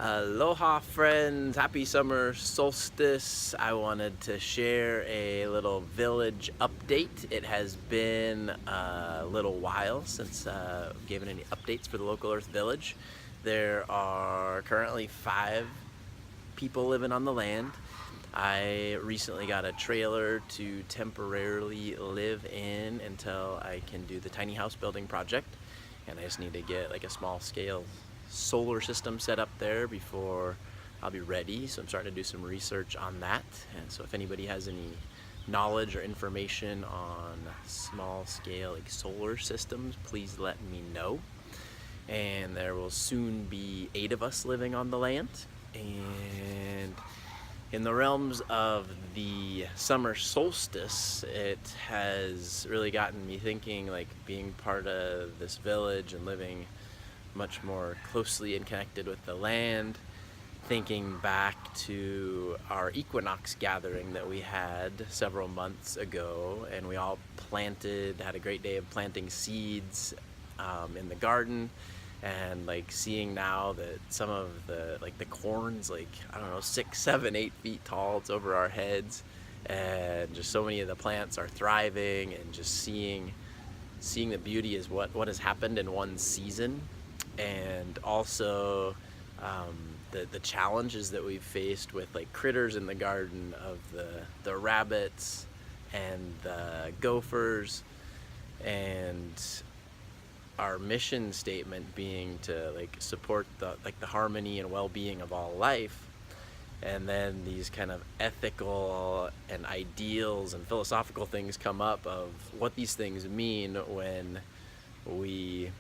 Aloha friends, happy summer solstice. I wanted to share a little village update. It has been a little while since I've given any updates for the local Earth Village. There are currently 5 people living on the land. I recently got a trailer to temporarily live in until I can do the tiny house building project, and I just need to get like a small scale solar system set up there before I'll be ready. So I'm starting to do some research on that, and so if anybody has any knowledge or information on small scale like solar systems, please let me know. And there will soon be 8 of us living on the land. And in the realms of the summer solstice, it has really gotten me thinking, like being part of this village and living much more closely and connected with the land, thinking back to our equinox gathering that we had several months ago, and we all had a great day of planting seeds in the garden, and like seeing now that some of the corn's like, I don't know, 6, 7, 8 feet tall. It's over our heads, and just so many of the plants are thriving, and just seeing the beauty is what has happened in one season. And also the challenges that we've faced with like critters in the garden, of the rabbits and the gophers, and our mission statement being to like support the harmony and well-being of all life. And then these kind of ethical and ideals and philosophical things come up of what these things mean when we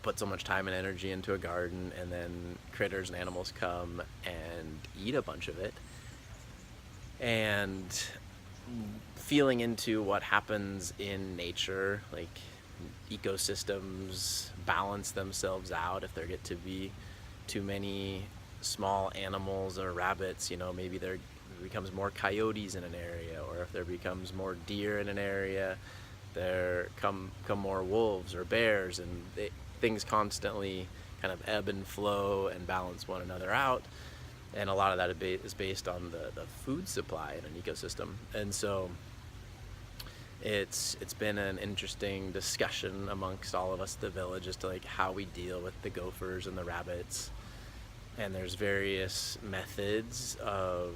put so much time and energy into a garden, and then critters and animals come and eat a bunch of it. And feeling into what happens in nature, like ecosystems balance themselves out. If there get to be too many small animals or rabbits, maybe there becomes more coyotes in an area, or if there becomes more deer in an area, there come more wolves or bears, and things constantly kind of ebb and flow and balance one another out. And a lot of that is based on the food supply in an ecosystem. And so it's been an interesting discussion amongst all of us at the village as to like how we deal with the gophers and the rabbits. And there's various methods of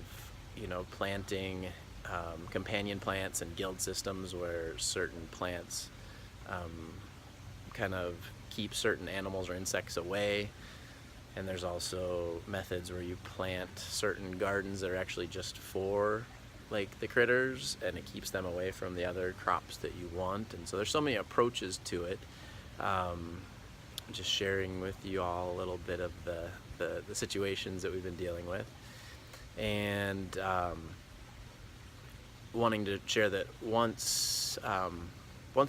planting companion plants and guild systems where certain plants kind of keep certain animals or insects away. And there's also methods where you plant certain gardens that are actually just for like the critters, and it keeps them away from the other crops that you want. And so there's so many approaches to it. Just sharing with you all a little bit of the situations that we've been dealing with, and wanting to share that once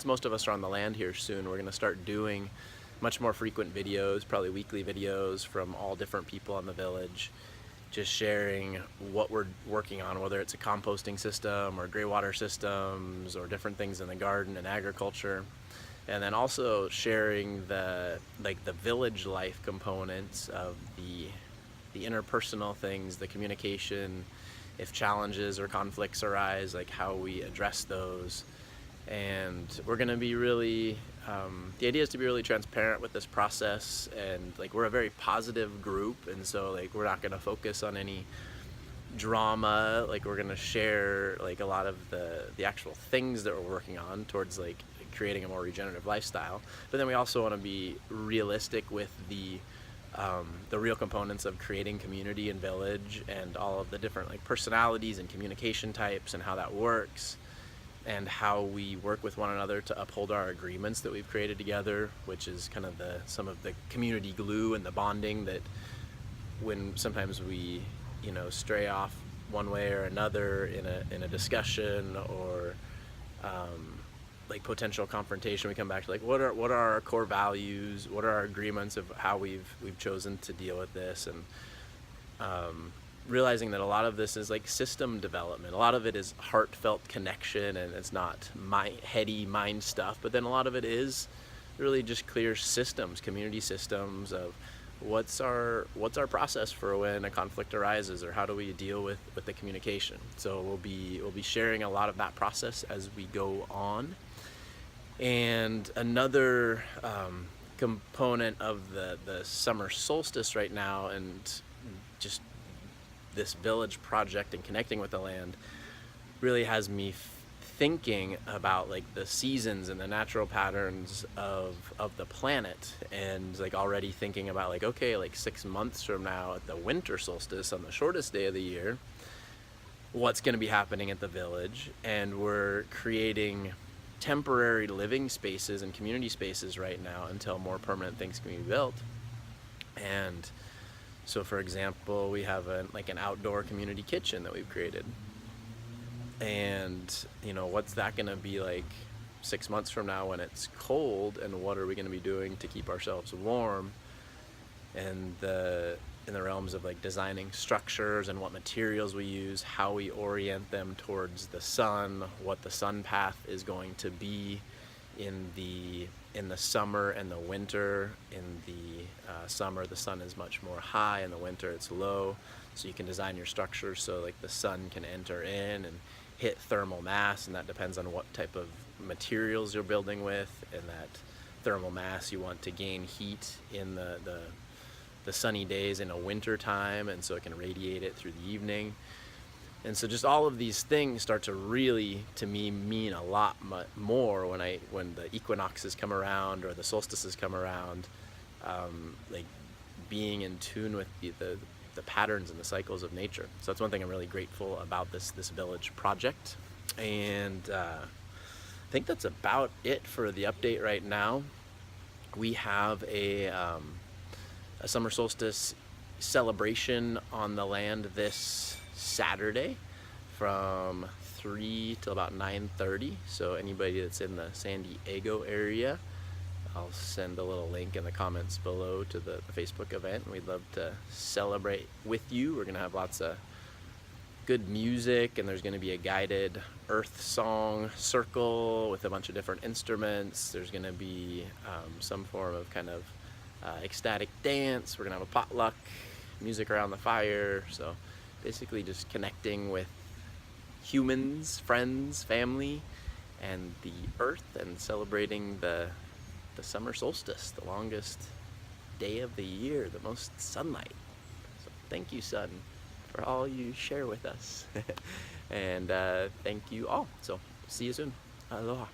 most of us are on the land here soon, we're going to start doing much more frequent videos, probably weekly videos from all different people in the village, just sharing what we're working on, whether it's a composting system or gray water systems or different things in the garden and agriculture. And then also sharing the village life components of the interpersonal things, the communication, if challenges or conflicts arise, like how we address those. And we're going to be really, the idea is to be really transparent with this process, and like we're a very positive group, and so like we're not going to focus on any drama. Like we're going to share like a lot of the actual things that we're working on towards like creating a more regenerative lifestyle. But then we also want to be realistic with the real components of creating community and village, and all of the different like personalities and communication types, and how that works, and how we work with one another to uphold our agreements that we've created together, which is kind of some of the community glue and the bonding that when sometimes we stray off one way or another in a discussion, or like potential confrontation, we come back to like what are our core values, what are our agreements of how we've chosen to deal with this. And realizing that a lot of this is like system development. A lot of it is heartfelt connection, and it's not heady mind stuff, but then a lot of it is really just clear systems, community systems of what's our process for when a conflict arises, or how do we deal with the communication. So we'll be sharing a lot of that process as we go on. And another component of the summer solstice right now, and just this village project and connecting with the land, really has me thinking about like the seasons and the natural patterns of the planet, and like already thinking about like, okay, like 6 months from now at the winter solstice on the shortest day of the year, what's going to be happening at the village. And we're creating temporary living spaces and community spaces right now until more permanent things can be built. And so for example, we have an outdoor community kitchen that we've created. And what's that going to be like 6 months from now when it's cold, and what are we going to be doing to keep ourselves warm? And in the realms of like designing structures and what materials we use, how we orient them towards the sun, what the sun path is going to be in the summer and the winter. In the summer, the sun is much more high, in the winter it's low, so you can design your structure so like the sun can enter in and hit thermal mass, and that depends on what type of materials you're building with, and that thermal mass you want to gain heat in the sunny days in a winter time, and so it can radiate it through the evening. And so just all of these things start to really, to me, mean a lot more when the equinoxes come around or the solstices come around, like being in tune with the patterns and the cycles of nature. So that's one thing I'm really grateful about this village project. And I think that's about it for the update right now. We have a summer solstice celebration on the land this Saturday from 3 till about 9:30. So anybody that's in the San Diego area, I'll send a little link in the comments below to the Facebook event. We'd love to celebrate with you. We're gonna have lots of good music, and there's gonna be a guided earth song circle with a bunch of different instruments. There's gonna be some form of kind of ecstatic dance. We're gonna have a potluck, music around the fire. So basically just connecting with humans, friends, family, and the earth, and celebrating the summer solstice, the longest day of the year, the most sunlight. So thank you, sun, for all you share with us. And thank you all. So see you soon. Aloha.